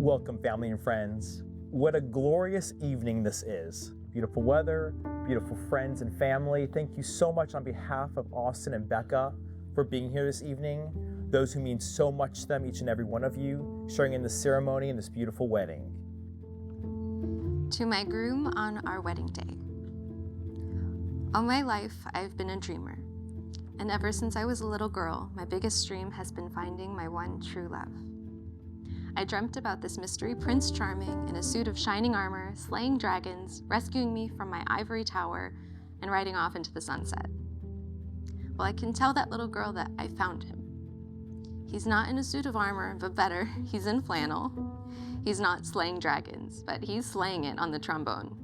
Welcome, family and friends. What a glorious evening this is. Beautiful weather, beautiful friends and family. Thank you so much on behalf of Ausin and Rebbeca for being here this evening. Those who mean so much to them, each and every one of you, sharing in the ceremony in this beautiful wedding. To my groom on our wedding day. All my life, I've been a dreamer. And ever since I was a little girl, my biggest dream has been finding my one true love. I dreamt about this mystery Prince Charming in a suit of shining armor, slaying dragons, rescuing me from my ivory tower, and riding off into the sunset. Well, I can tell that little girl that I found him. He's not in a suit of armor, but better, he's in flannel. He's not slaying dragons, but he's slaying it on the trombone.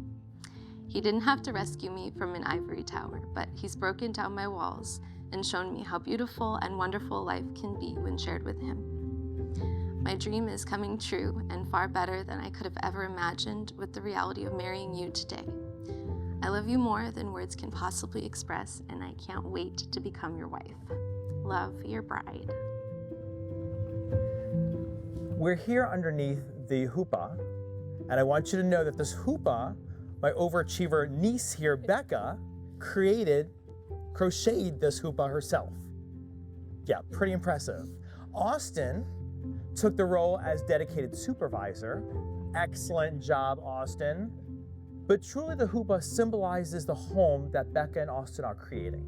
He didn't have to rescue me from an ivory tower, but he's broken down my walls and shown me how beautiful and wonderful life can be when shared with him. My dream is coming true and far better than I could have ever imagined with the reality of marrying you today. I love you more than words can possibly express, and I can't wait to become your wife. Love, your bride. We're here underneath the hoopah, and I want you to know that this hoopah, my overachiever niece here, Rebbeca, crocheted this hoopah herself. Yeah, pretty impressive. Austin took the role as dedicated supervisor. Excellent job, Austin. But truly the hoopah symbolizes the home that Rebbeca and Austin are creating.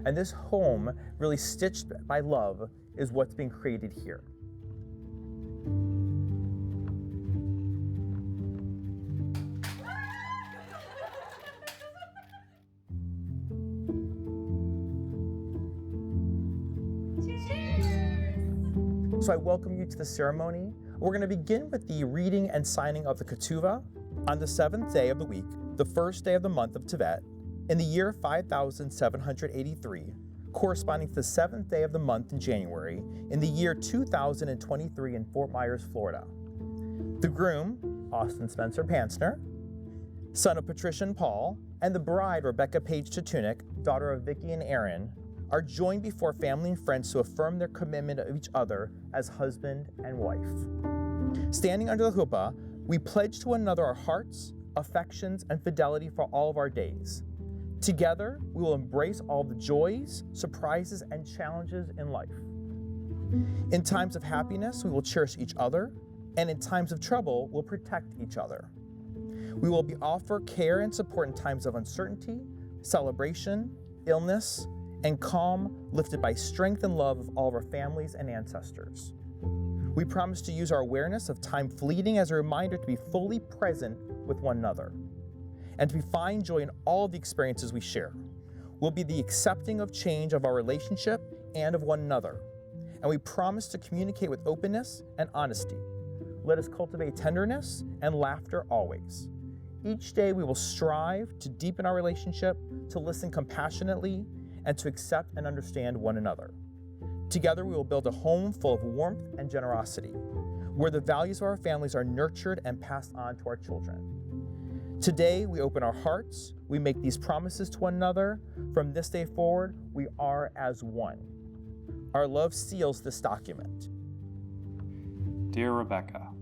And this home, really stitched by love, is what's being created here. So I welcome you to the ceremony. We're going to begin with the reading and signing of the ketuvah on the 7th day of the week, the first day of the month of Tevet, in the year 5783, corresponding to the 7th day of the month in January, in the year 2023 in Fort Myers, Florida. The groom, Austin Spencer Pantsner, son of Patricia and Paul, and the bride, Rebbeca Page Tatunic, daughter of Vicky and Aaron, are joined before family and friends to affirm their commitment of each other as husband and wife. Standing under the chuppah, we pledge to one another our hearts, affections, and fidelity for all of our days. Together, we will embrace all the joys, surprises, and challenges in life. In times of happiness, we will cherish each other, and in times of trouble, we'll protect each other. We will offer care and support in times of uncertainty, celebration, illness, and calm, lifted by strength and love of all of our families and ancestors. We promise to use our awareness of time fleeting as a reminder to be fully present with one another, and to find joy in all the experiences we share. We'll be the accepting of change of our relationship and of one another, and we promise to communicate with openness and honesty. Let us cultivate tenderness and laughter always. Each day we will strive to deepen our relationship, to listen compassionately, and to accept and understand one another. Together we will build a home full of warmth and generosity, where the values of our families are nurtured and passed on to our children. Today we open our hearts, we make these promises to one another. From this day forward, we are as one. Our love seals this document. Dear Rebbeca,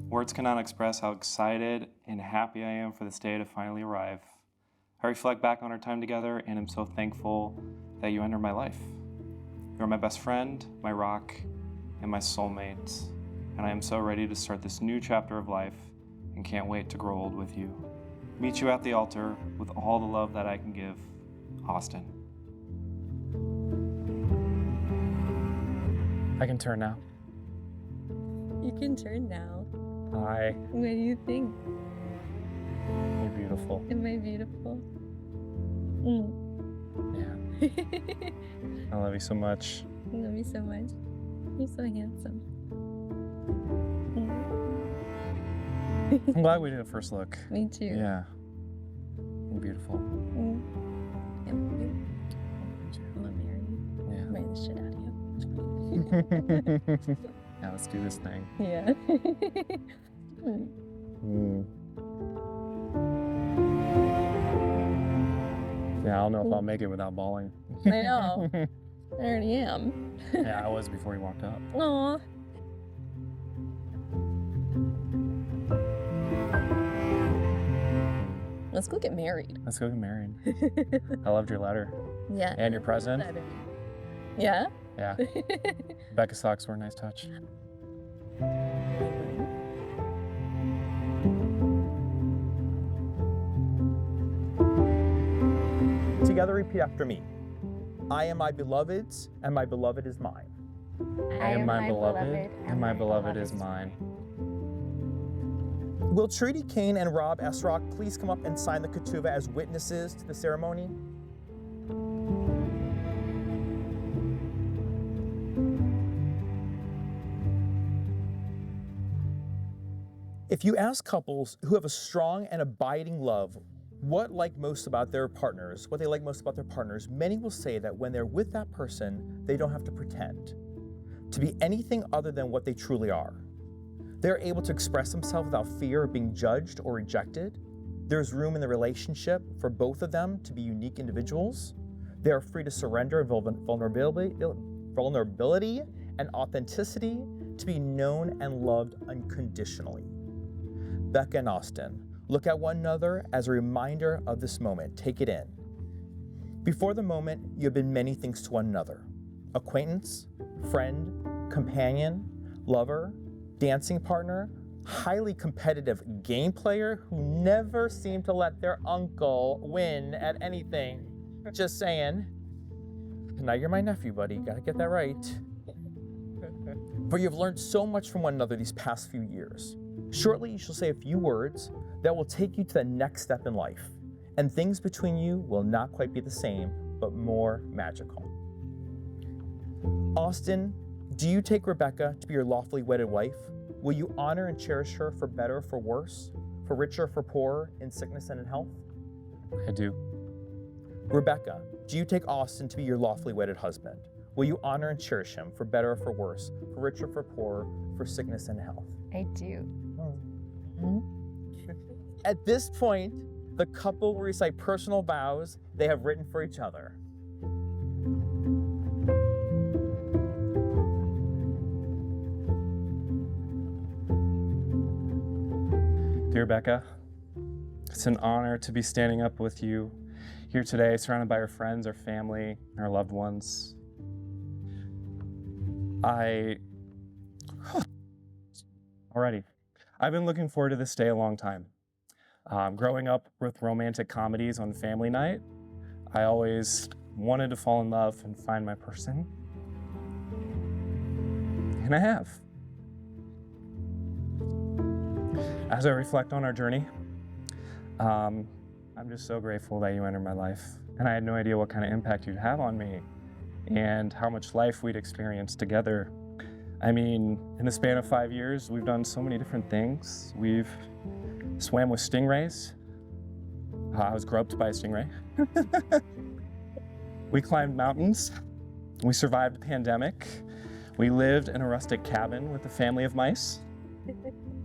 words cannot express how excited and happy I am for this day to finally arrive. I reflect back on our time together and am so thankful that you entered my life. You are my best friend, my rock, and my soulmate, and I am so ready to start this new chapter of life and can't wait to grow old with you. Meet you at the altar with all the love that I can give. Austin. I can turn now. You can turn now. Hi. What do you think? You're beautiful. Am I beautiful? Yeah. I love you so much. I love you so much. You're so handsome. I'm glad we did a first look. Me too. Yeah. You're beautiful. I'm gonna marry you. Yeah. Marry the shit out of you. Now let's do this thing. Yeah. Yeah, I don't know if I'll make it without bawling. I know. I already am. Yeah, I was before you walked up. Aw. Let's go get married. Let's go get married. I loved your letter. Yeah. And your present. Yeah? Yeah. Rebecca socks were a nice touch. Together, repeat after me. I am my beloved's, and my beloved is mine. I am my beloved, and my beloved is mine. Will Trudy Kane and Rob Esrock please come up and sign the ketuvah as witnesses to the ceremony? If you ask couples who have a strong and abiding love what they like most about their partners, many will say that when they're with that person, they don't have to pretend to be anything other than what they truly are. They're able to express themselves without fear of being judged or rejected. There's room in the relationship for both of them to be unique individuals. They are free to surrender vulnerability and authenticity to be known and loved unconditionally. Becca and Ausin, look at one another as a reminder of this moment. Take it in. Before the moment, you have been many things to one another. Acquaintance, friend, companion, lover, dancing partner, highly competitive game player who never seemed to let their uncle win at anything. Just saying. Now you're my nephew, buddy. Gotta get that right. But you've learned so much from one another these past few years. Shortly, you shall say a few words that will take you to the next step in life. And things between you will not quite be the same, but more magical. Ausin, do you take Rebbeca to be your lawfully wedded wife? Will you honor and cherish her for better or for worse, for richer or for poorer, in sickness and in health? I do. Rebbeca, do you take Ausin to be your lawfully wedded husband? Will you honor and cherish him for better or for worse, for richer or for poorer, for sickness and health? I do. At this point, the couple will recite personal vows they have written for each other. Dear Rebecca, it's an honor to be standing up with you here today, surrounded by our friends, our family, our loved ones. I've been looking forward to this day a long time. Growing up with romantic comedies on family night, I always wanted to fall in love and find my person. And I have. As I reflect on our journey, I'm just so grateful that you entered my life. And I had no idea what kind of impact you'd have on me and how much life we'd experience together. I mean, in the span of 5 years, we've done so many different things. We've swam with stingrays. I was groped by a stingray. We climbed mountains. We survived a pandemic. We lived in a rustic cabin with a family of mice.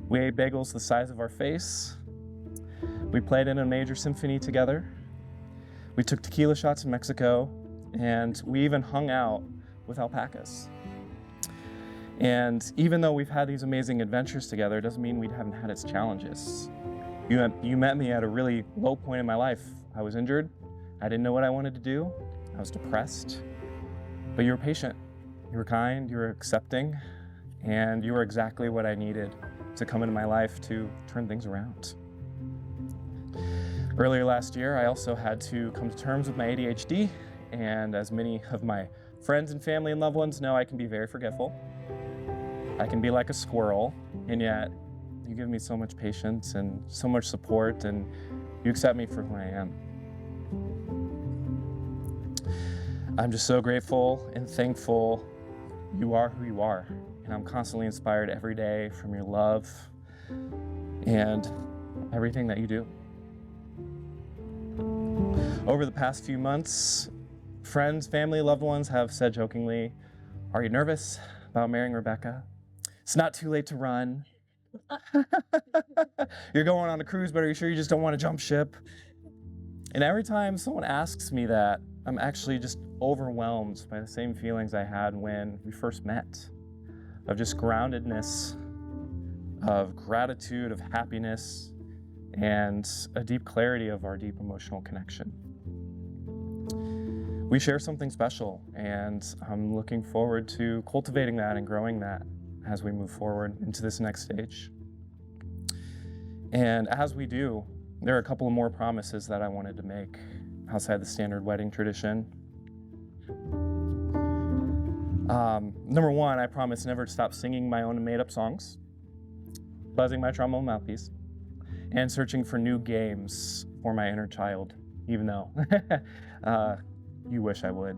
We ate bagels the size of our face. We played in a major symphony together. We took tequila shots in Mexico, and we even hung out with alpacas. And even though we've had these amazing adventures together, it doesn't mean we haven't had its challenges. You met me at a really low point in my life. I was injured. I didn't know what I wanted to do. I was depressed. But you were patient. You were kind. You were accepting. And you were exactly what I needed to come into my life to turn things around. Earlier last year, I also had to come to terms with my ADHD. And as many of my friends and family and loved ones know, I can be very forgetful. I can be like a squirrel, and yet you give me so much patience and so much support, and you accept me for who I am. I'm just so grateful and thankful you are who you are, and I'm constantly inspired every day from your love and everything that you do. Over the past few months, friends, family, loved ones have said jokingly, "Are you nervous about marrying Rebbeca? It's not too late to run. You're going on a cruise, but are you sure you just don't want to jump ship?" And every time someone asks me that, I'm actually just overwhelmed by the same feelings I had when we first met, of just groundedness, of gratitude, of happiness, and a deep clarity of our deep emotional connection. We share something special, and I'm looking forward to cultivating that and growing that as we move forward into this next stage. And as we do, there are a couple of more promises that I wanted to make outside the standard wedding tradition. Number one, I promise never to stop singing my own made-up songs, buzzing my trombone mouthpiece, and searching for new games for my inner child, even though you wish I would.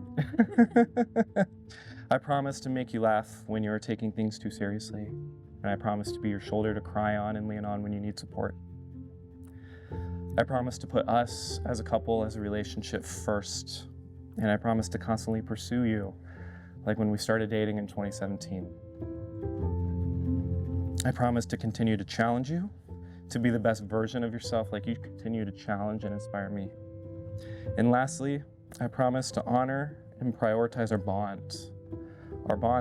I promise to make you laugh when you're taking things too seriously, and I promise to be your shoulder to cry on and lean on when you need support. I promise to put us as a couple, as a relationship first, and I promise to constantly pursue you, like when we started dating in 2017. I promise to continue to challenge you, to be the best version of yourself, like you continue to challenge and inspire me. And lastly, I promise to honor and prioritize our bond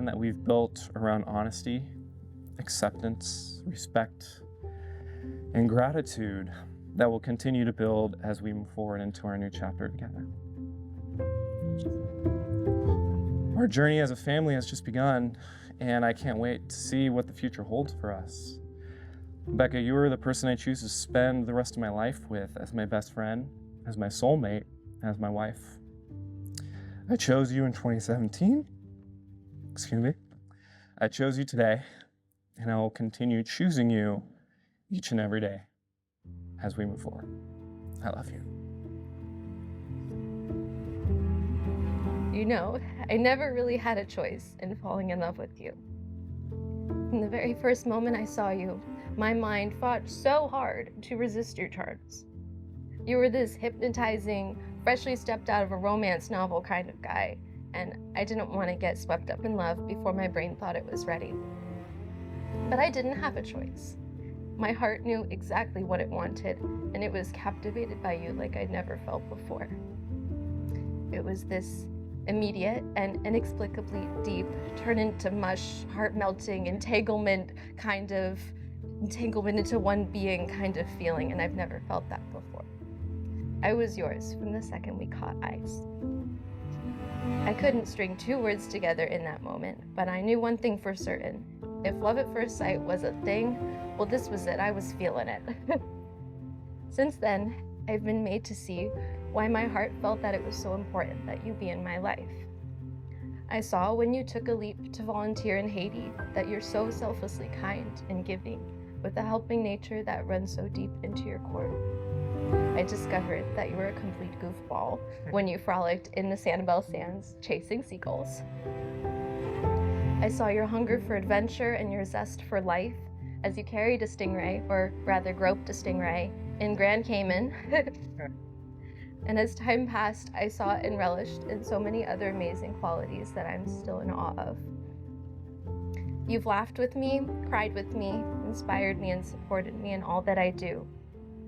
that we've built around honesty, acceptance, respect, and gratitude that will continue to build as we move forward into our new chapter together. Our journey as a family has just begun, and I can't wait to see what the future holds for us. Rebbeca, you are the person I choose to spend the rest of my life with as my best friend, as my soulmate, as my wife. I chose you in 2017. Excuse me. I chose you today, and I will continue choosing you each and every day as we move forward. I love you. You know, I never really had a choice in falling in love with you. From the very first moment I saw you, my mind fought so hard to resist your charms. You were this hypnotizing, freshly stepped out of a romance novel kind of guy, and I didn't want to get swept up in love before my brain thought it was ready. But I didn't have a choice. My heart knew exactly what it wanted, and it was captivated by you like I'd never felt before. It was this immediate and inexplicably deep, turn into mush, heart-melting, entanglement into one being kind of feeling, and I've never felt that before. I was yours from the second we caught eyes. I couldn't string two words together in that moment, but I knew one thing for certain. If love at first sight was a thing, well, this was it. I was feeling it. Since then, I've been made to see why my heart felt that it was so important that you be in my life. I saw when you took a leap to volunteer in Haiti that you're so selflessly kind and giving, with a helping nature that runs so deep into your core. I discovered that you were a complete goofball when you frolicked in the Sanibel Sands chasing seagulls. I saw your hunger for adventure and your zest for life as you carried a stingray, or rather groped a stingray, in Grand Cayman. And as time passed, I saw it and relished in so many other amazing qualities that I'm still in awe of. You've laughed with me, cried with me, inspired me, and supported me in all that I do.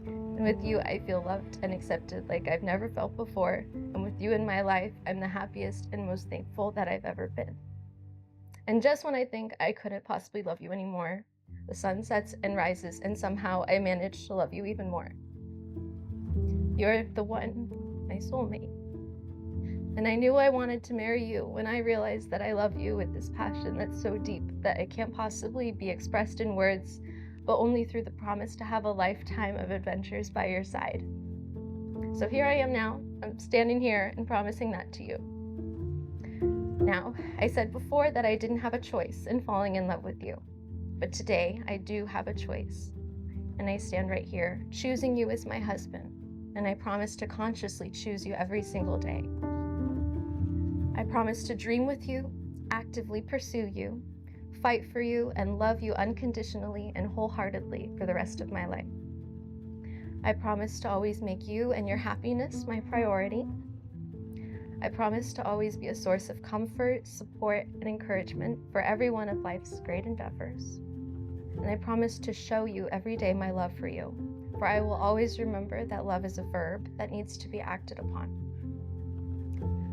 And with you, I feel loved and accepted like I've never felt before. And with you in my life, I'm the happiest and most thankful that I've ever been. And just when I think I couldn't possibly love you anymore, the sun sets and rises, and somehow I manage to love you even more. You're the one, my soulmate. And I knew I wanted to marry you when I realized that I love you with this passion that's so deep that it can't possibly be expressed in words, but only through the promise to have a lifetime of adventures by your side. So here I am now. I'm standing here and promising that to you. Now, I said before that I didn't have a choice in falling in love with you, but today I do have a choice. And I stand right here, choosing you as my husband, and I promise to consciously choose you every single day. I promise to dream with you, actively pursue you, fight for you, and love you unconditionally and wholeheartedly for the rest of my life. I promise to always make you and your happiness my priority. I promise to always be a source of comfort, support, and encouragement for every one of life's great endeavors. And I promise to show you every day my love for you, for I will always remember that love is a verb that needs to be acted upon.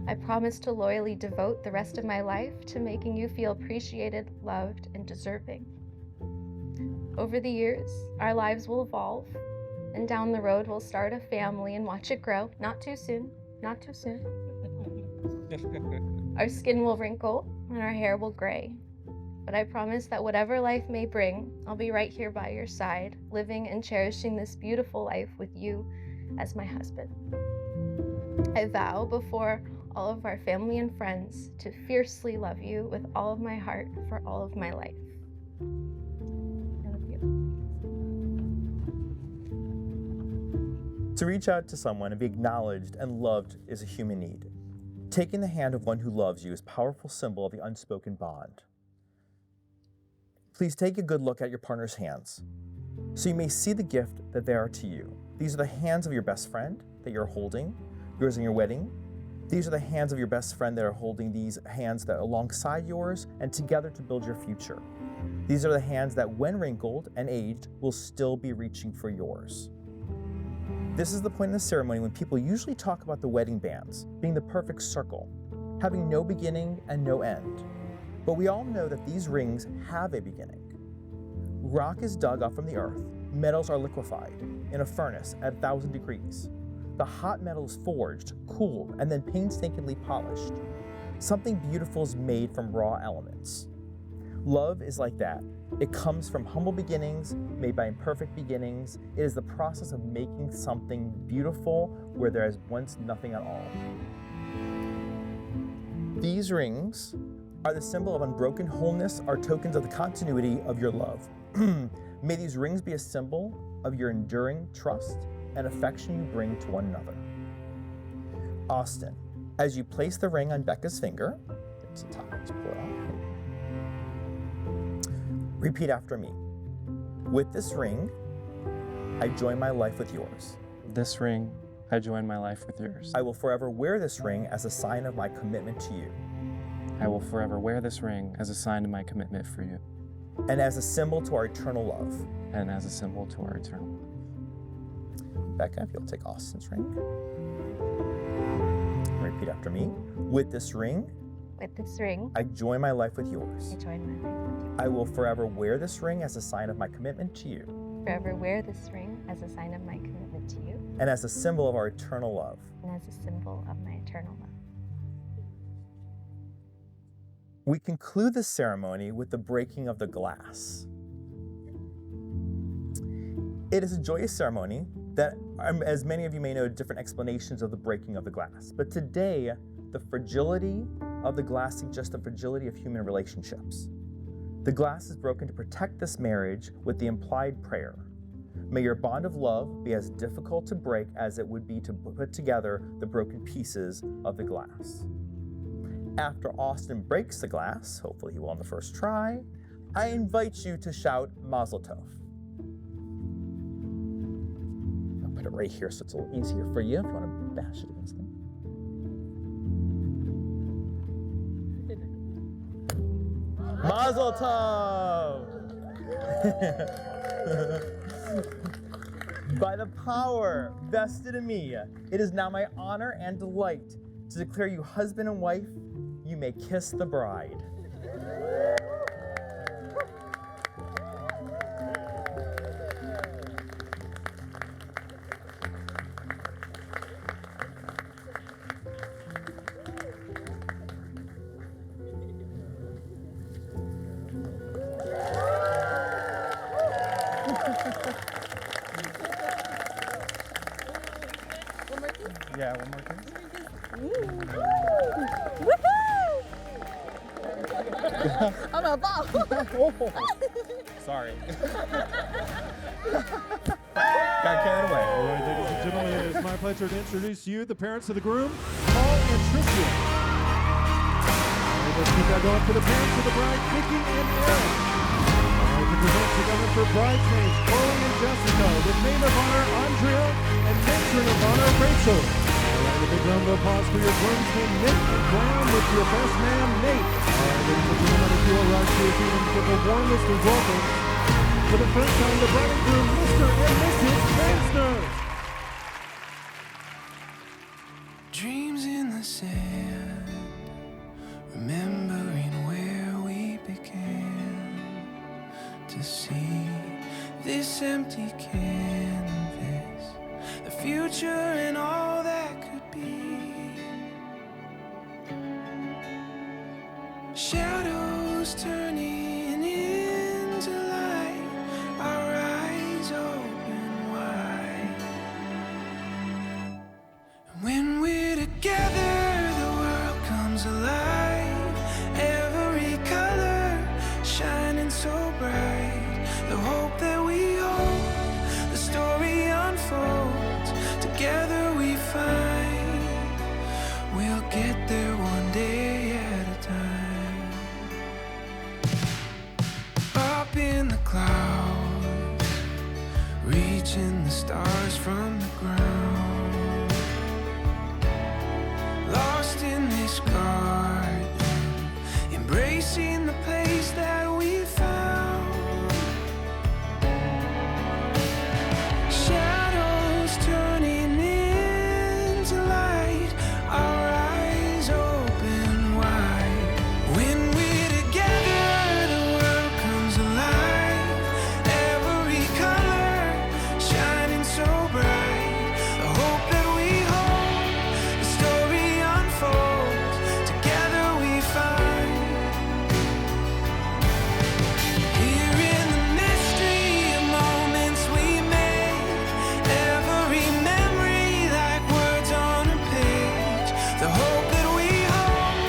I promise to loyally devote the rest of my life to making you feel appreciated, loved, and deserving. Over the years, our lives will evolve, and down the road we'll start a family and watch it grow. Not too soon, not too soon. Our skin will wrinkle and our hair will gray. But I promise that whatever life may bring, I'll be right here by your side, living and cherishing this beautiful life with you as my husband. I vow before all of our family and friends to fiercely love you with all of my heart for all of my life. I love you. To reach out to someone and be acknowledged and loved is a human need. Taking the hand of one who loves you is a powerful symbol of the unspoken bond. Please take a good look at your partner's hands so you may see the gift that they are to you. These are the hands of your best friend that you're holding, yours in your wedding. These are the hands of your best friend that are holding these hands that are alongside yours and together to build your future. These are the hands that when wrinkled and aged will still be reaching for yours. This is the point in the ceremony when people usually talk about the wedding bands being the perfect circle, having no beginning and no end. But we all know that these rings have a beginning. Rock is dug up from the earth, metals are liquefied in a furnace at 1,000 degrees. The hot metal is forged, cooled, and then painstakingly polished. Something beautiful is made from raw elements. Love is like that. It comes from humble beginnings, made by imperfect beginnings. It is the process of making something beautiful where there is once nothing at all. These rings are the symbol of unbroken wholeness, are tokens of the continuity of your love. May these rings be a symbol of your enduring trust and affection you bring to one another. Ausin, as you place the ring on Becca's finger, it's a top, let's pull it out. Repeat after me. With this ring, I join my life with yours. This ring, I join my life with yours. I will forever wear this ring as a sign of my commitment to you. I will forever wear this ring as a sign of my commitment for you. And as a symbol to our eternal love. And as a symbol to our eternal love. Becca, if you'll take Ausin's ring. Repeat after me. With this ring, I join my life with yours. I join my life with you. I will forever wear this ring as a sign of my commitment to you. Forever wear this ring as a sign of my commitment to you. And as a symbol of our eternal love. And as a symbol of my eternal love. We conclude this ceremony with the breaking of the glass. It is a joyous ceremony that, as many of you may know, different explanations of the breaking of the glass. But today, the fragility of the glass suggests the fragility of human relationships. The glass is broken to protect this marriage with the implied prayer. May your bond of love be as difficult to break as it would be to put together the broken pieces of the glass. After Ausin breaks the glass, hopefully he will on the first try, I invite you to shout Mazel Tov. I'll put it right here so it's a little easier for you if you want to bash it against it. Mazel Tov! By the power vested in me, it is now my honor and delight to declare you husband and wife. You may kiss the bride. Yeah, one more kiss. I'm a ball. Sorry. Got carried away. All right, ladies and gentlemen, it is my pleasure to introduce you, the parents of the groom, Paul and Tristan. And let's keep that going for the parents of the bride, Nikki and Eric. All right, to present together for bridesmaids, Chloe and Jessica, with maid of honor, Andrea, and matron of honor, Rachel. All right, a big round of applause for your groomsmen, Nick and Graham, with your best man, Nate. All right, ladies and gentlemen, if you will rise to your feet and give the warmest of welcomes for the first time, the bride and groom, Mr. and Mrs. Mansner. Dreams in the sand, remembering where we began to see this empty canvas shadows turning into light, our eyes open wide. When we're together, the world comes alive, every color shining so bright. The hope that we hold, the story unfolds, together we find we'll get there one day at a time. Up in the clouds, reaching the stars from the ground, lost in this garden, embracing the place that we found. Shadows turning into light, our eyes open wide. When we're together, the world comes alive, every color shining so bright. The hope that we hold, the story unfolds, together we find. Here in the mystery of moments we make, every memory like words on a page. The hope that we hold,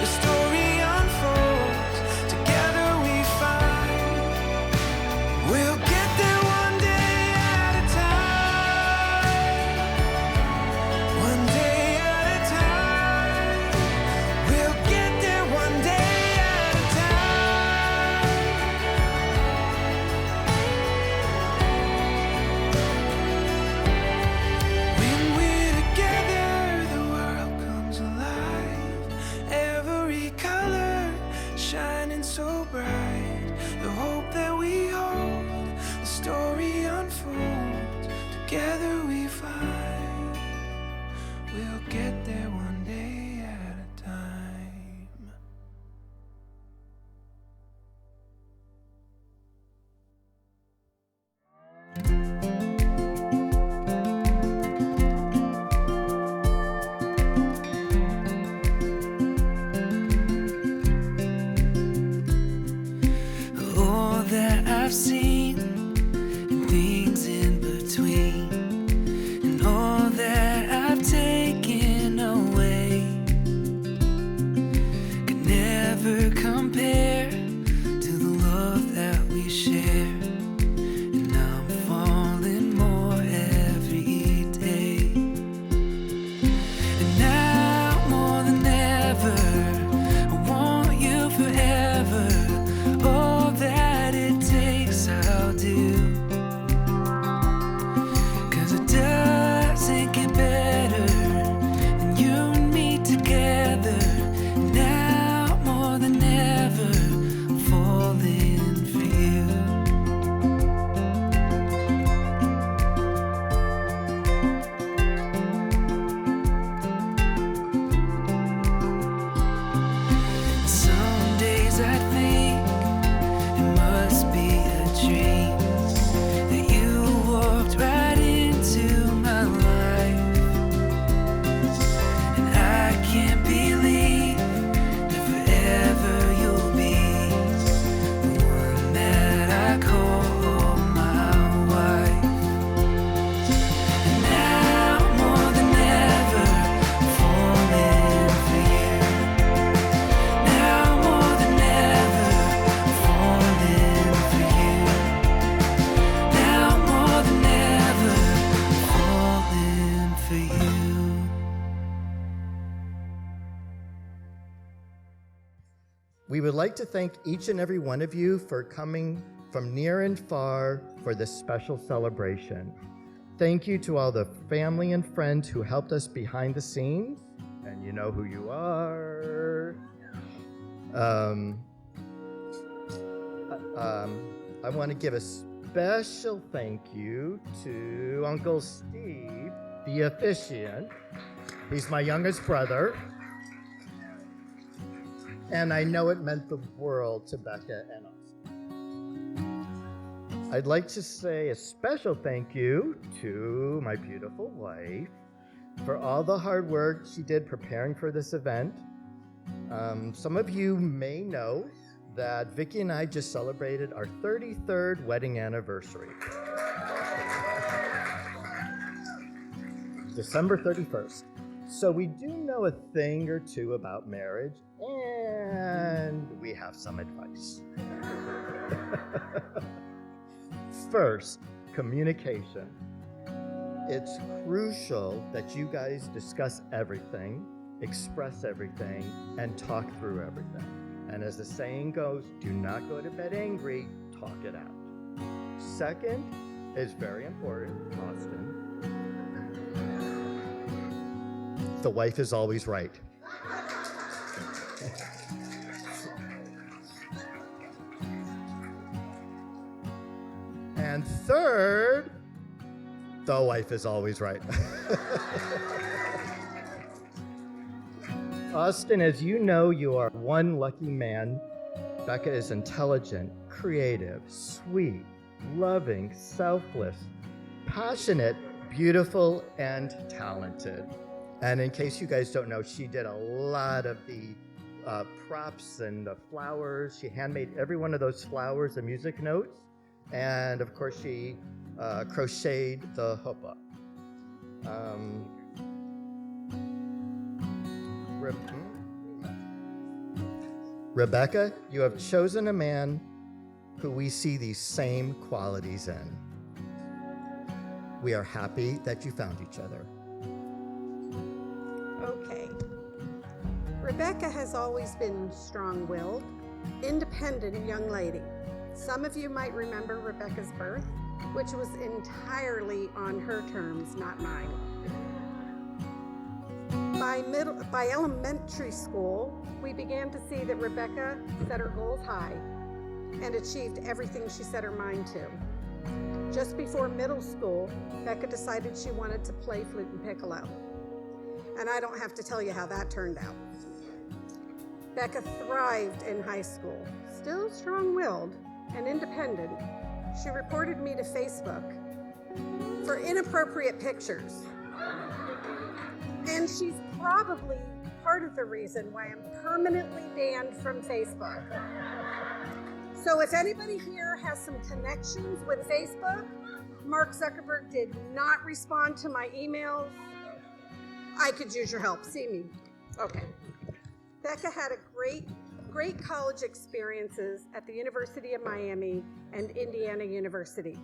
the story unfolds, together we find we'll get there one day at a time. One day at a time. We'll get there one day at a time. When we're together, the world comes alive, every color shining so bright. The hope that we hold, the story unfolds, together we find we'll get there one day at a time. All that I've seen and things in between, and all that I've taken away could never compare to the love that we share. And I'm falling more every day. And now more than ever, I want you forever. All that it takes, I'll do. 'Cause it doesn't get better than you and me together. Now more than ever, I'm falling for you. Some days I think it must be a dream that you walked right into my life, and I can't believe that forever you'll be the one that I call my wife. And now more than ever, I'm falling for you. Now more than ever, I'm falling for you. Now more than ever, I'm falling for you. We would like to thank each and every one of you for coming from near and far for this special celebration. Thank you to all the family and friends who helped us behind the scenes, and you know who you are. I want to give a special thank you to Uncle Steve, the officiant. He's my youngest brother. And I know it meant the world to Becca and us. I'd like to say a special thank you to my beautiful wife for all the hard work she did preparing for this event, Some of you may know that Vicki and I just celebrated our 33rd wedding anniversary. December 31st. So we do know a thing or two about marriage, and we have some advice. First, communication. It's crucial that you guys discuss everything, express everything, and talk through everything. And as the saying goes, do not go to bed angry, talk it out. Second is very important, Austin. The wife is always right. And third, the wife is always right. Austin, as you know, you are one lucky man. Rebbeca is intelligent, creative, sweet, loving, selfless, passionate, beautiful, and talented. And in case you guys don't know, she did a lot of the props and the flowers. She handmade every one of those flowers and music notes. And of course, she crocheted the huppah. Rebbeca, you have chosen a man who we see these same qualities in. We are happy that you found each other. Okay. Rebbeca has always been strong-willed, independent young lady. Some of you might remember Rebecca's birth, which was entirely on her terms, not mine. By elementary school, we began to see that Rebbeca set her goals high and achieved everything she set her mind to. Just before middle school, Becca decided she wanted to play flute and piccolo. And I don't have to tell you how that turned out. Becca thrived in high school, still strong-willed and independent. She reported me to Facebook for inappropriate pictures. And she's probably part of the reason why I'm permanently banned from Facebook. So if anybody here has some connections with Facebook, Mark Zuckerberg did not respond to my emails. I could use your help. See me. Okay. Becca had great college experiences at the University of Miami and Indiana University.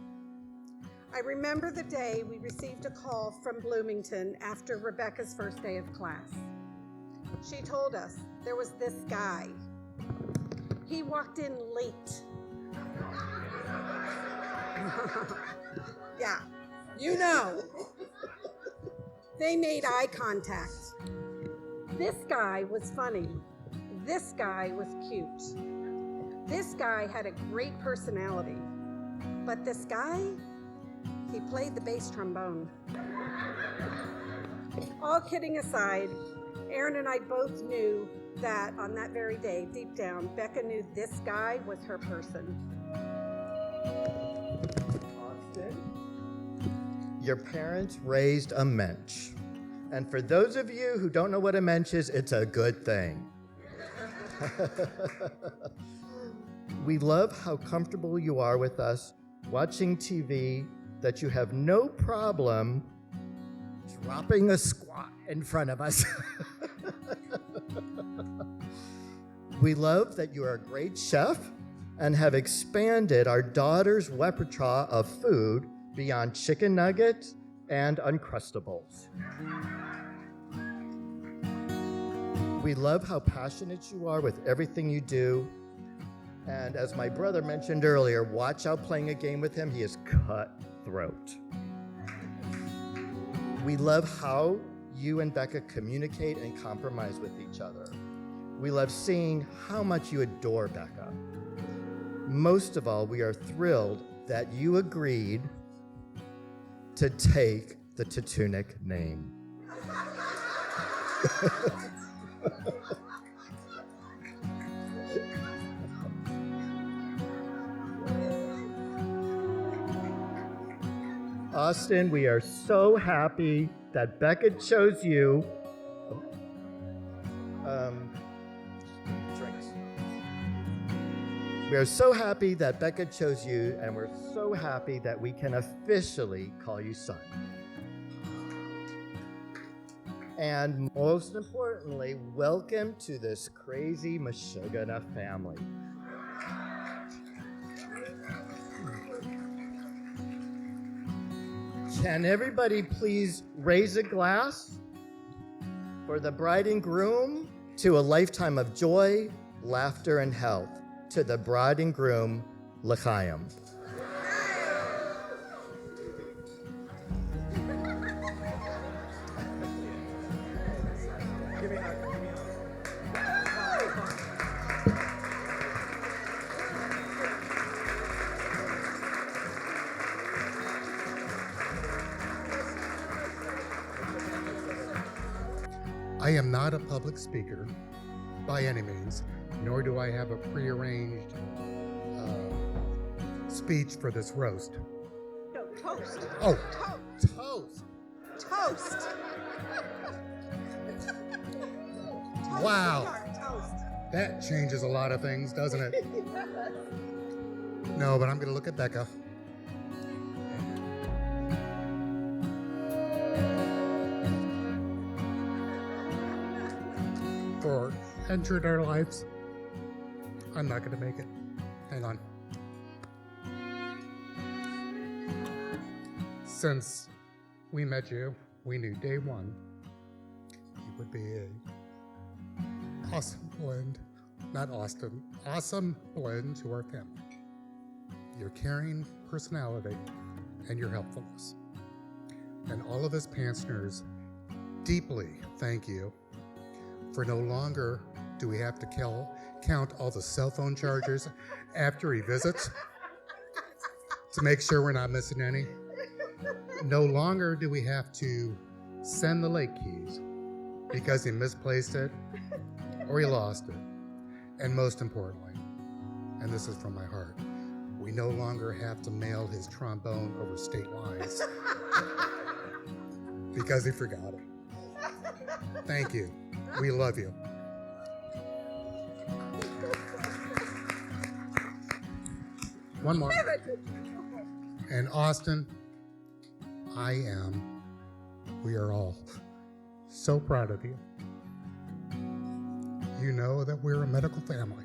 I remember the day we received a call from Bloomington after Rebecca's first day of class. She told us there was this guy. He walked in late. Yeah, you know. They made eye contact. This guy was funny. This guy was cute. This guy had a great personality. But this guy, he played the bass trombone. All kidding aside, Aaron and I both knew that on that very day, deep down, Becca knew this guy was her person. Austin, your parents raised a mensch. And for those of you who don't know what a mensch is, it's a good thing. We love how comfortable you are with us watching TV, that you have no problem dropping a squat in front of us. We love that you are a great chef and have expanded our daughter's repertoire of food beyond chicken nuggets and Uncrustables. We love how passionate you are with everything you do. And as my brother mentioned earlier, watch out playing a game with him. He is cutthroat. We love how you and Becca communicate and compromise with each other. We love seeing how much you adore Becca. Most of all, we are thrilled that you agreed to take the Tatunic name. Austin, we are so happy that Becca chose you. We are so happy that Becca chose you, and we're so happy that we can officially call you son. And most importantly, welcome to this crazy Meshuggah family. Can everybody please raise a glass for the bride and groom to a lifetime of joy, laughter, and health. To the bride and groom, L'chaim. I am not a public speaker by any means, nor do I have a prearranged speech for this roast. No, toast. Oh, Toast. toast. Toast. Wow. Toast. That changes a lot of things, doesn't it? No, but I'm going to look at Becca. For entered our lives. I'm not going to make it. Hang on. Since we met you, we knew day one you would be a awesome blend, not Austin, awesome blend to our family. Your caring personality and your helpfulness. And all of us Pantsners deeply thank you for no longer do we have to count all the cell phone chargers after he visits to make sure we're not missing any. No longer do we have to send the late keys because he misplaced it or he lost it. And most importantly, and this is from my heart, we no longer have to mail his trombone over state lines because he forgot it. Thank you. We love you. One more. And Austin, we are all so proud of you. You know that we're a medical family.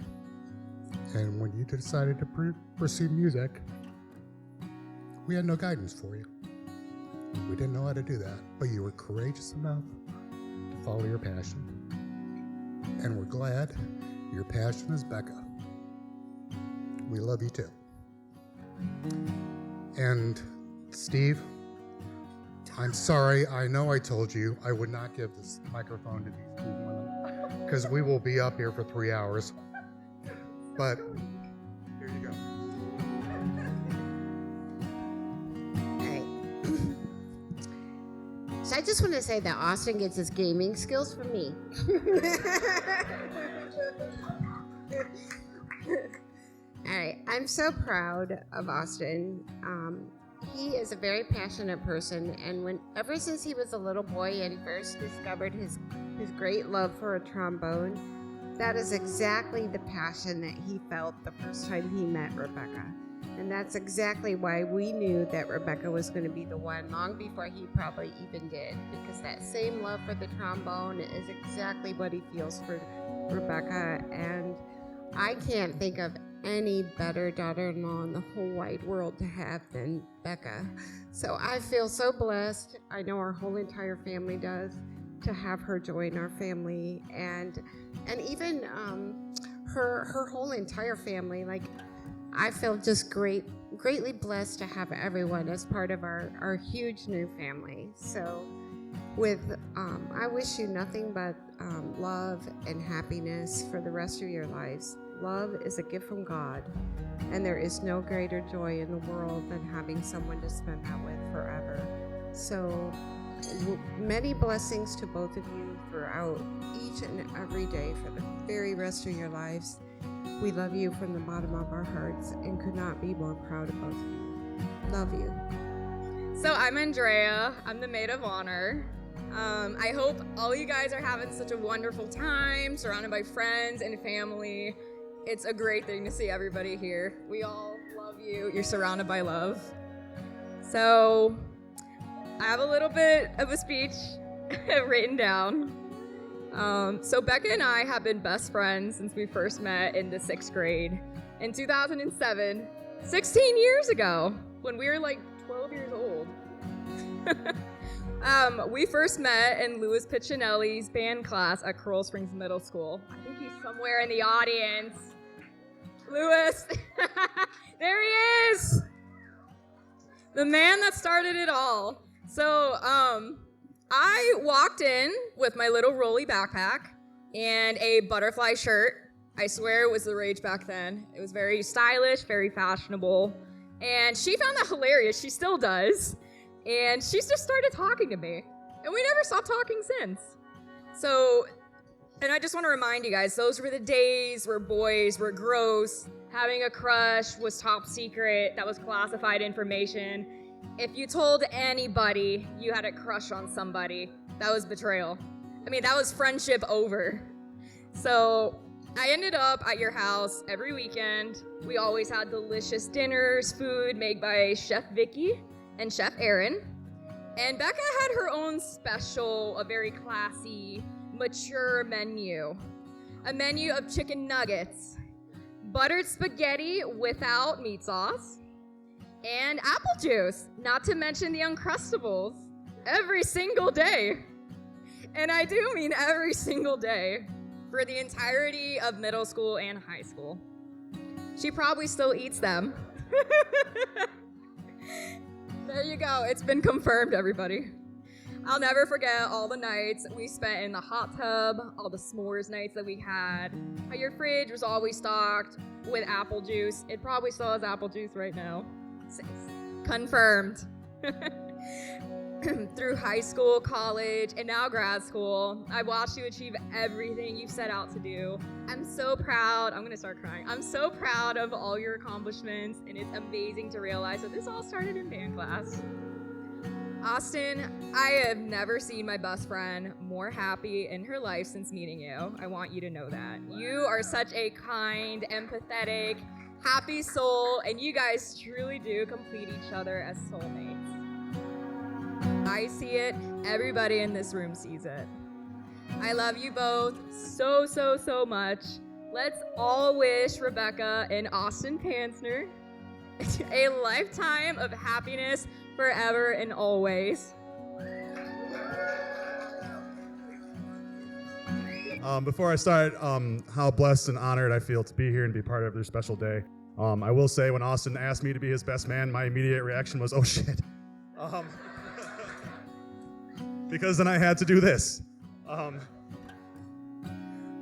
And when you decided to pursue music, we had no guidance for you. We didn't know how to do that, but you were courageous enough to follow your passion. And we're glad your passion is Becca. We love you too. And Steve, I'm sorry, I know I told you I would not give this microphone to these two women because we will be up here for 3 hours. But here you go. So I just want to say that Austin gets his gaming skills from me. All right, I'm so proud of Austin. He is a very passionate person, and ever since he was a little boy and first discovered his great love for a trombone, that is exactly the passion that he felt the first time he met Rebbeca. And that's exactly why we knew that Rebbeca was going to be the one long before he probably even did, because that same love for the trombone is exactly what he feels for Rebbeca. And I can't think of any better daughter-in-law in the whole wide world to have than Becca. So I feel so blessed. I know our whole entire family does, to have her join our family, and even her whole entire family. Like, I feel just greatly blessed to have everyone as part of our huge new family. So I wish you nothing but love and happiness for the rest of your lives. Love is a gift from God, and there is no greater joy in the world than having someone to spend that with forever. So many blessings to both of you throughout each and every day for the very rest of your lives. We love you from the bottom of our hearts and could not be more proud of both of you. Love you. So I'm Andrea. I'm the maid of honor. I hope all you guys are having such a wonderful time, surrounded by friends and family. It's a great thing to see everybody here. We all love you. You're surrounded by love. So I have a little bit of a speech written down. So Becca and I have been best friends since we first met in the 6th grade in 2007, 16 years ago, when we were like 12 years old. We first met in Louis Piccinelli's band class at Coral Springs Middle School. I think he's somewhere in the audience. Louis, there he is! The man that started it all. So, I walked in with my little rolly backpack and a butterfly shirt. I swear it was the rage back then. It was very stylish, very fashionable. And she found that hilarious. She still does. And she just started talking to me. And we never stopped talking since. So, and I just want to remind you guys, those were the days where boys were gross. Having a crush was top secret. That was classified information. If you told anybody you had a crush on somebody, that was betrayal. I mean, that was friendship over. So I ended up at your house every weekend. We always had delicious dinners, food made by Chef Vicky and Chef Aaron. And Becca had her own special, a very classy, mature menu. A menu of chicken nuggets, buttered spaghetti without meat sauce, and apple juice, not to mention the Uncrustables, every single day. And I do mean every single day, for the entirety of middle school and high school. She probably still eats them. There you go, it's been confirmed, everybody. I'll never forget all the nights we spent in the hot tub, all the s'mores nights that we had, how your fridge was always stocked with apple juice. It probably still has apple juice right now. Confirmed. Through high school, college, and now grad school, I've watched you achieve everything you set out to do. I'm so proud. I'm gonna start crying. I'm so proud of all your accomplishments, and it's amazing to realize that this all started in band class. Ausin, I have never seen my best friend more happy in her life since meeting you. I want you to know that. You are such a kind, empathetic, happy soul, and you guys truly do complete each other as soulmates. I see it. Everybody in this room sees it. I love you both so, so, so much. Let's all wish Rebbeca and Ausin Panzner a lifetime of happiness forever and always. Before I start, how blessed and honored I feel to be here and be part of their special day. I will say when Ausin asked me to be his best man, my immediate reaction was, oh shit. Because then I had to do this.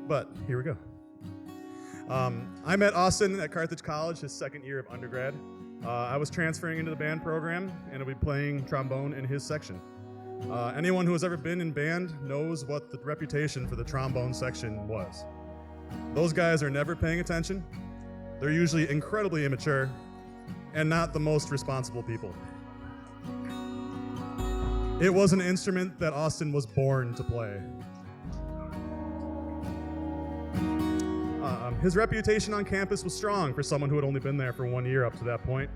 But here we go. I met Ausin at Carthage College, his second year of undergrad. I was transferring into the band program, and I'll be playing trombone in his section. Anyone who has ever been in band knows what the reputation for the trombone section was. Those guys are never paying attention. They're usually incredibly immature and not the most responsible people. It was an instrument that Ausin was born to play. His reputation on campus was strong for someone who had only been there for 1 year up to that point.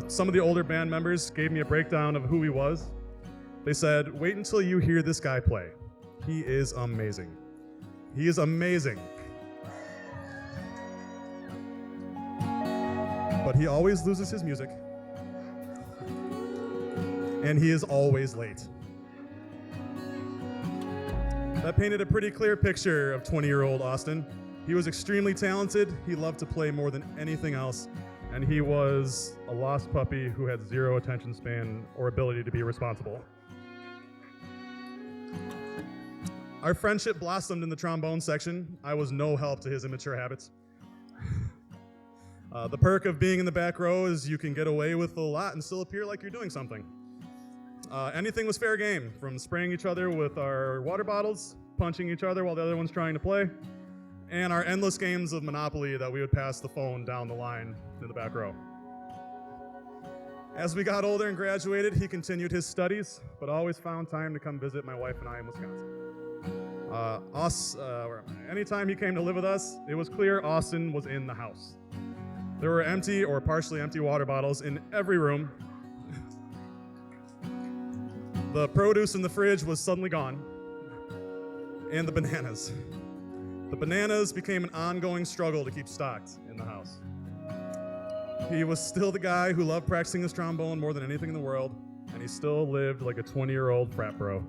Some of the older band members gave me a breakdown of who he was. They said, wait until you hear this guy play. He is amazing. He is amazing. But he always loses his music. And he is always late. That painted a pretty clear picture of 20-year-old Ausin. He was extremely talented, he loved to play more than anything else, and he was a lost puppy who had zero attention span or ability to be responsible. Our friendship blossomed in the trombone section. I was no help to his immature habits. The perk of being in the back row is you can get away with a lot and still appear like you're doing something. Anything was fair game, from spraying each other with our water bottles, punching each other while the other one's trying to play, and our endless games of Monopoly that we would pass the phone down the line in the back row. As we got older and graduated, he continued his studies, but always found time to come visit my wife and I in Wisconsin. Anytime he came to live with us, it was clear Ausin was in the house. There were empty or partially empty water bottles in every room. The produce in the fridge was suddenly gone. And the bananas. The bananas became an ongoing struggle to keep stocked in the house. He was still the guy who loved practicing his trombone more than anything in the world, and he still lived like a 20-year-old frat bro.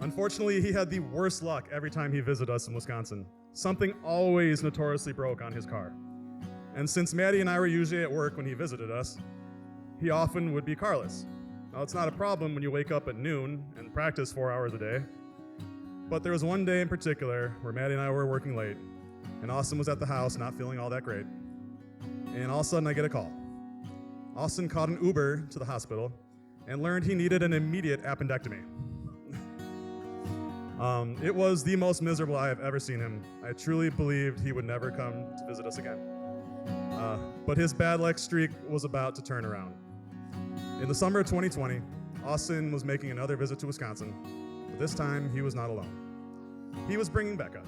Unfortunately, he had the worst luck every time he visited us in Wisconsin. Something always notoriously broke on his car. And since Maddie and I were usually at work when he visited us, he often would be carless. Now, it's not a problem when you wake up at noon and practice 4 hours a day, but there was one day in particular where Maddie and I were working late, and Ausin was at the house not feeling all that great. And all of a sudden I get a call. Ausin caught an Uber to the hospital and learned he needed an immediate appendectomy. It was the most miserable I have ever seen him. I truly believed he would never come to visit us again. But his bad luck streak was about to turn around. In the summer of 2020, Ausin was making another visit to Wisconsin, but this time he was not alone. He was bringing Becca.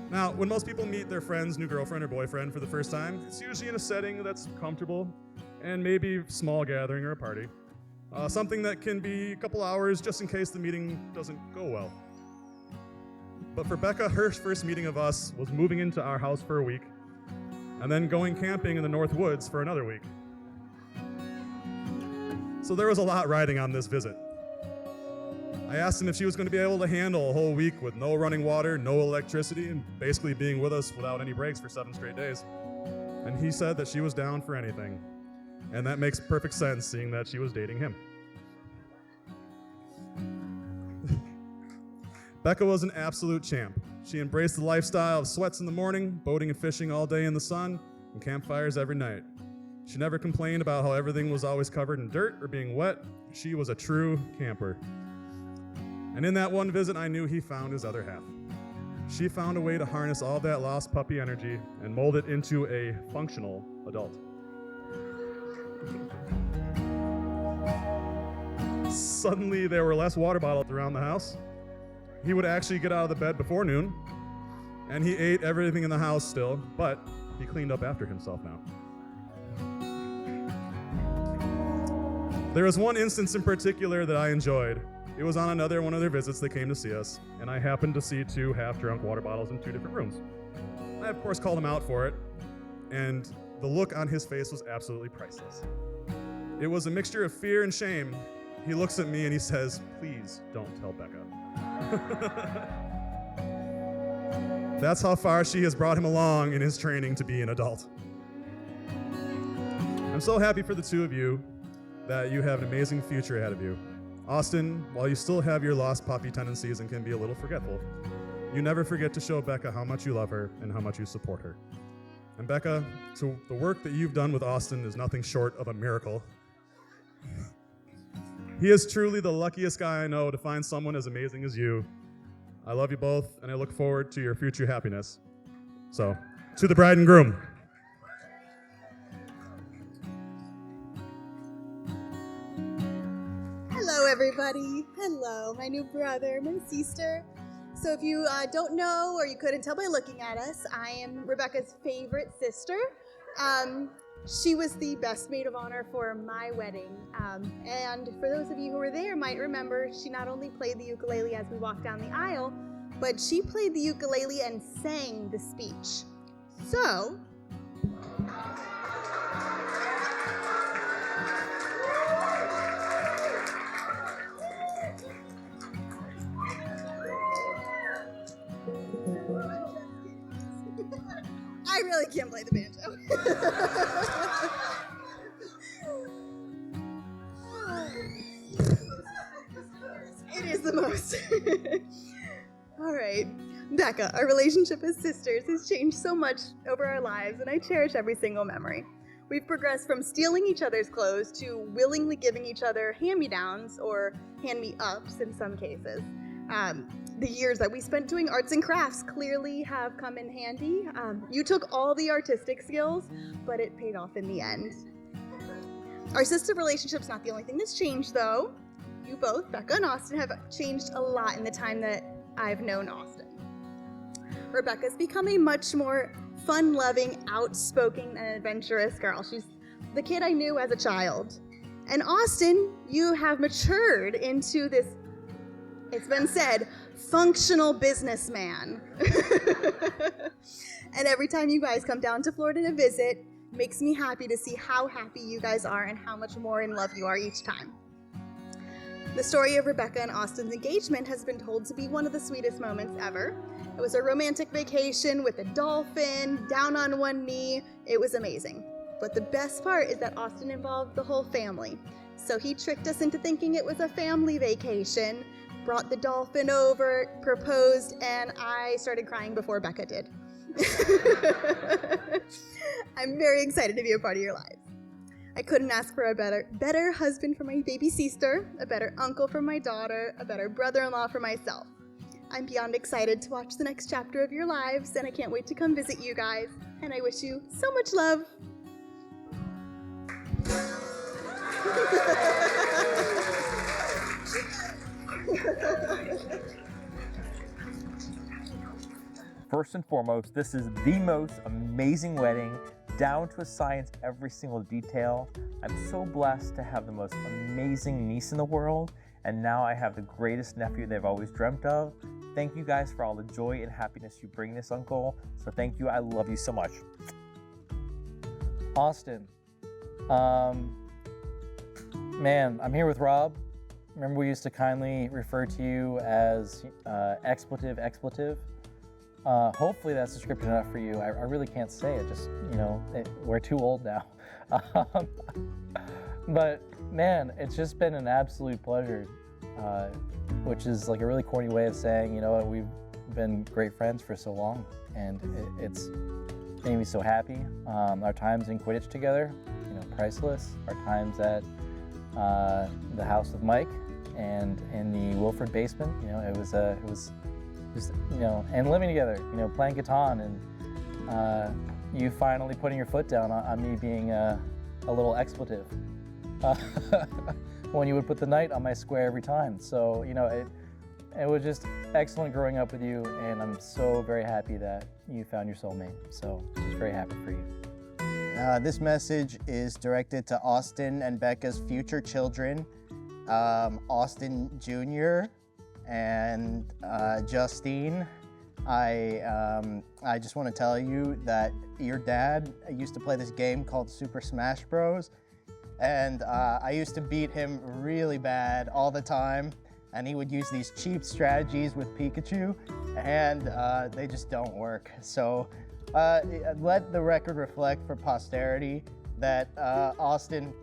Now, when most people meet their friend's new girlfriend or boyfriend for the first time, it's usually in a setting that's comfortable and maybe a small gathering or a party. Something that can be a couple hours just in case the meeting doesn't go well. But for Becca, her first meeting of us was moving into our house for a week and then going camping in the North Woods for another week. So there was a lot riding on this visit. I asked him if she was going to be able to handle a whole week with no running water, no electricity, and basically being with us without any breaks for 7 straight days. And he said that she was down for anything. And that makes perfect sense, seeing that she was dating him. Becca was an absolute champ. She embraced the lifestyle of sweats in the morning, boating and fishing all day in the sun, and campfires every night. She never complained about how everything was always covered in dirt or being wet. She was a true camper. And in that one visit, I knew he found his other half. She found a way to harness all that lost puppy energy and mold it into a functional adult. Suddenly, there were less water bottles around the house. He would actually get out of the bed before noon, and he ate everything in the house still, but he cleaned up after himself now. There was one instance in particular that I enjoyed. It was on another one of their visits they came to see us, and I happened to see 2 half-drunk water bottles in 2 different rooms. I, of course, called him out for it, and the look on his face was absolutely priceless. It was a mixture of fear and shame. He looks at me and he says, "Please don't tell Becca." That's how far she has brought him along in his training to be an adult. I'm so happy for the 2 of you that you have an amazing future ahead of you. Ausin, while you still have your lost puppy tendencies and can be a little forgetful, you never forget to show Becca how much you love her and how much you support her. And Becca, so the work that you've done with Ausin is nothing short of a miracle. He is truly the luckiest guy I know to find someone as amazing as you. I love you both, and I look forward to your future happiness. So, to the bride and groom. Hello, everybody. Hello, my new brother, my sister. So if you don't know, or you couldn't tell by looking at us, I am Rebecca's favorite sister. She was the best maid of honor for my wedding. And for those of you who were there might remember, she not only played the ukulele as we walked down the aisle, but she played the ukulele and sang the speech. So, I really can't play the banjo. It is the most. All right. Becca, our relationship as sisters has changed so much over our lives, and I cherish every single memory. We've progressed from stealing each other's clothes to willingly giving each other hand-me-downs or hand-me-ups in some cases. The years that we spent doing arts and crafts clearly have come in handy. You took all the artistic skills, but it paid off in the end. Our sister relationship's not the only thing that's changed, though. you both, Becca and Austin, have changed a lot in the time that I've known Austin. Rebbeca's become a much more fun-loving, outspoken, and adventurous girl. She's the kid I knew as a child. And Austin, you have matured into this, it's been said, functional businessman. And every time you guys come down to Florida to visit, makes me happy to see how happy you guys are and how much more in love you are each time. The story of Rebbeca and Austin's engagement has been told to be one of the sweetest moments ever. It was a romantic vacation with a dolphin, down on one knee. It was amazing. But the best part is that Austin involved the whole family. So he tricked us into thinking it was a family vacation, brought the dolphin over, proposed, and I started crying before Becca did. I'm very excited to be a part of your lives. I couldn't ask for a better husband for my baby sister, a better uncle for my daughter, a better brother-in-law for myself. I'm beyond excited to watch the next chapter of your lives, and I can't wait to come visit you guys, and I wish you so much love. First and foremost, this is the most amazing wedding, down to a science, every single detail. I'm so blessed to have the most amazing niece in the world, and now I have the greatest nephew they've always dreamt of. Thank you guys for all the joy and happiness you bring this uncle. So thank you, I love you so much. Austin, man, I'm here with Rob. Remember we used to kindly refer to you as expletive. Hopefully that's description enough for you. I really can't say it, just, we're too old now. But man, it's just been an absolute pleasure, which is like a really corny way of saying, we've been great friends for so long, and it's made me so happy. Our times in Quidditch together, priceless. Our times at the house with Mike and in the Wilford basement, it was just, and living together, playing Catan, and you finally putting your foot down on me being a little expletive when you would put the knight on my square every time. So, it was just excellent growing up with you, and I'm so very happy that you found your soulmate. So, just very happy for you. This message is directed to Austin and Becca's future children, Austin Jr. and Justine. I just want to tell you that your dad used to play this game called Super Smash Bros. And I used to beat him really bad all the time. And he would use these cheap strategies with Pikachu, and they just don't work. So let the record reflect for posterity that Austin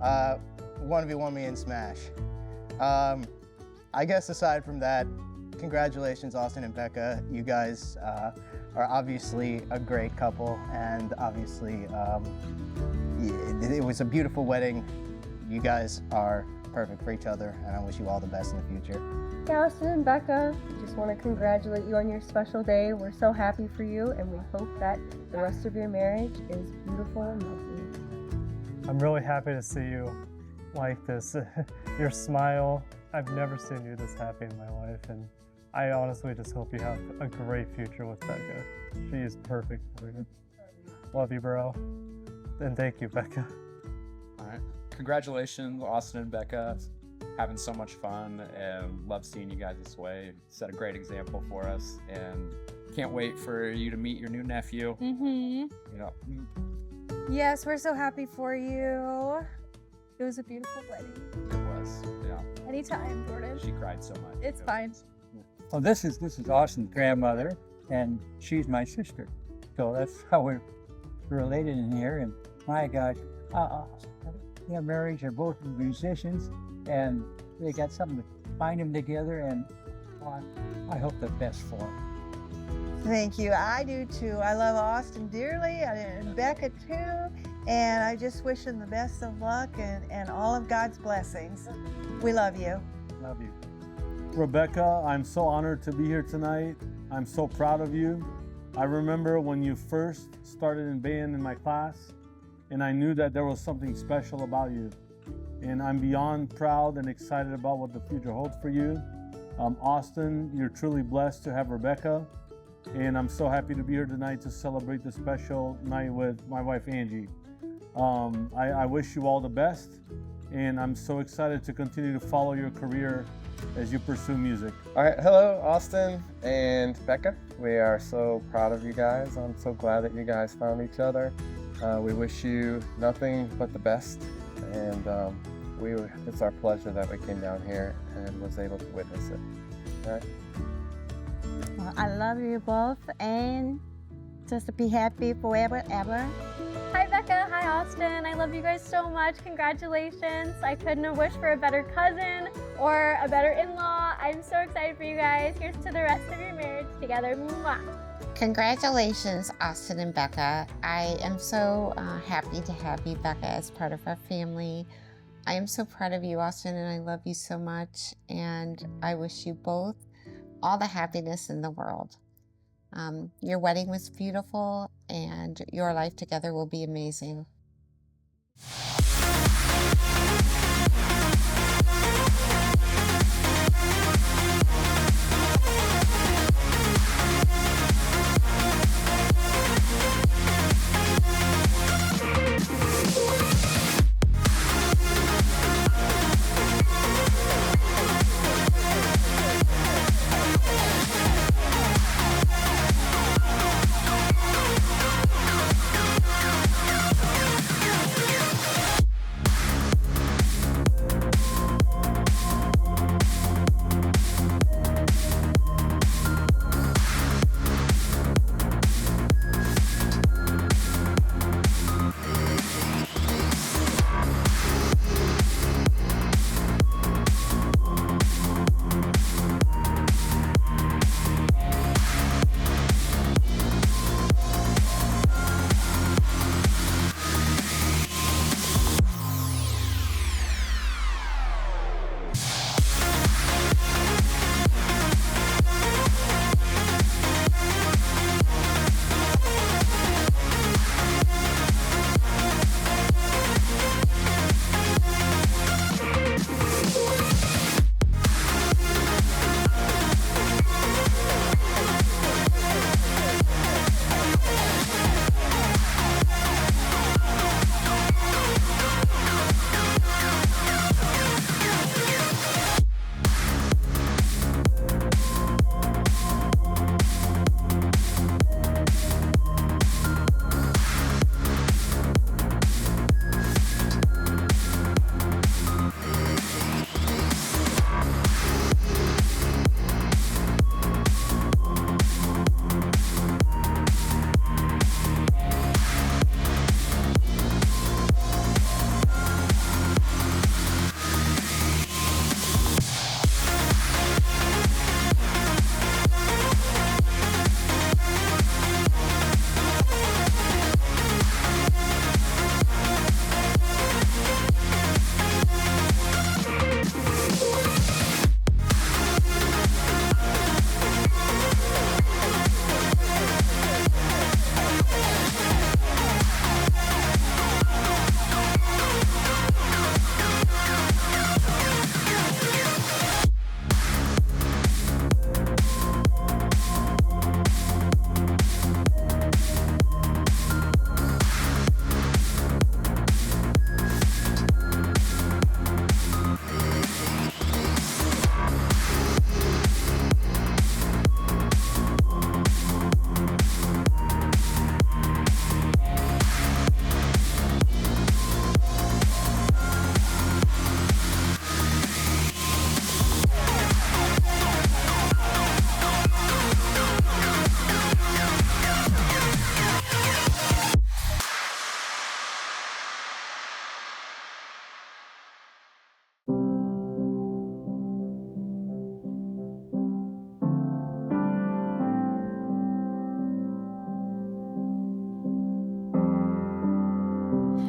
1v1 me in Smash. I guess aside from that, congratulations, Austin and Becca. You guys are obviously a great couple, and obviously it was a beautiful wedding. You guys are perfect for each other, and I wish you all the best in the future. Yeah, Austin and Becca, we just want to congratulate you on your special day. We're so happy for you, and we hope that the rest of your marriage is beautiful and lovely. I'm really happy to see you like this. Your smile, I've never seen you this happy in my life, and I honestly just hope you have a great future with Becca. She is perfect for you. Love you, bro. And thank you, Becca. All right. Congratulations, Austin and Becca. Having so much fun, and love seeing you guys this way. Set a great example for us, and can't wait for you to meet your new nephew. Yes, we're so happy for you. It was a beautiful wedding. It was, yeah. Anytime, Jordan. She cried so much. It's fine. Well, this is Austin's grandmother, and she's my sister. So that's how we're related in here. And my gosh, their marriage, they're both musicians, and they got something to bind them together, and I hope the best for them. Thank you. I do too. I love Austin dearly, and Becca too, and I just wish them the best of luck and all of God's blessings. We love you. Love you. Rebbeca, I'm so honored to be here tonight. I'm so proud of you. I remember when you first started in band in my class, and I knew that there was something special about you. and I'm beyond proud and excited about what the future holds for you. Austin, you're truly blessed to have Rebbeca, and I'm so happy to be here tonight to celebrate this special night with my wife, Angie. I wish you all the best, and I'm so excited to continue to follow your career as you pursue music. All right, hello, Austin and Becca. We are so proud of you guys. I'm so glad that you guys found each other. We wish you nothing but the best, and it's our pleasure that we came down here and was able to witness it. All right? Well, I love you both, and just to be happy forever, ever. Hi Becca, hi Austin. I love you guys so much. Congratulations. I couldn't have wished for a better cousin or a better in-law. I'm so excited for you guys. Here's to the rest of your marriage together. Mwah. Congratulations, Austin and Becca. I am so happy to have you, Becca, as part of our family. I am so proud of you, Austin, and I love you so much. And I wish you both all the happiness in the world. Your wedding was beautiful, and your life together will be amazing.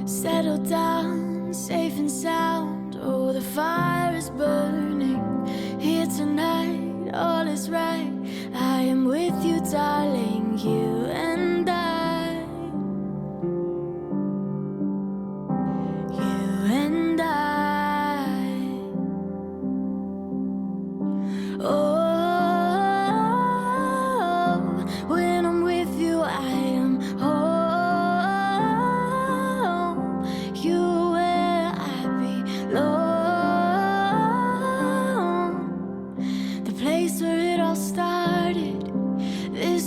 Settle down, safe and sound. Oh, the fire is burning here tonight. All is right. I am with you, darling. You and I. You and I.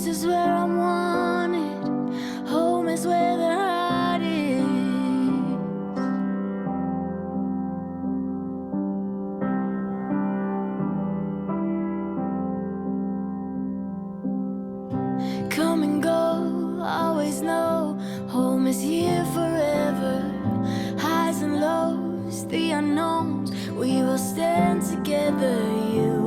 This is where I'm wanted. Home is where the heart is. Come and go, always know home is here forever. Highs and lows, the unknowns, we will stand together. You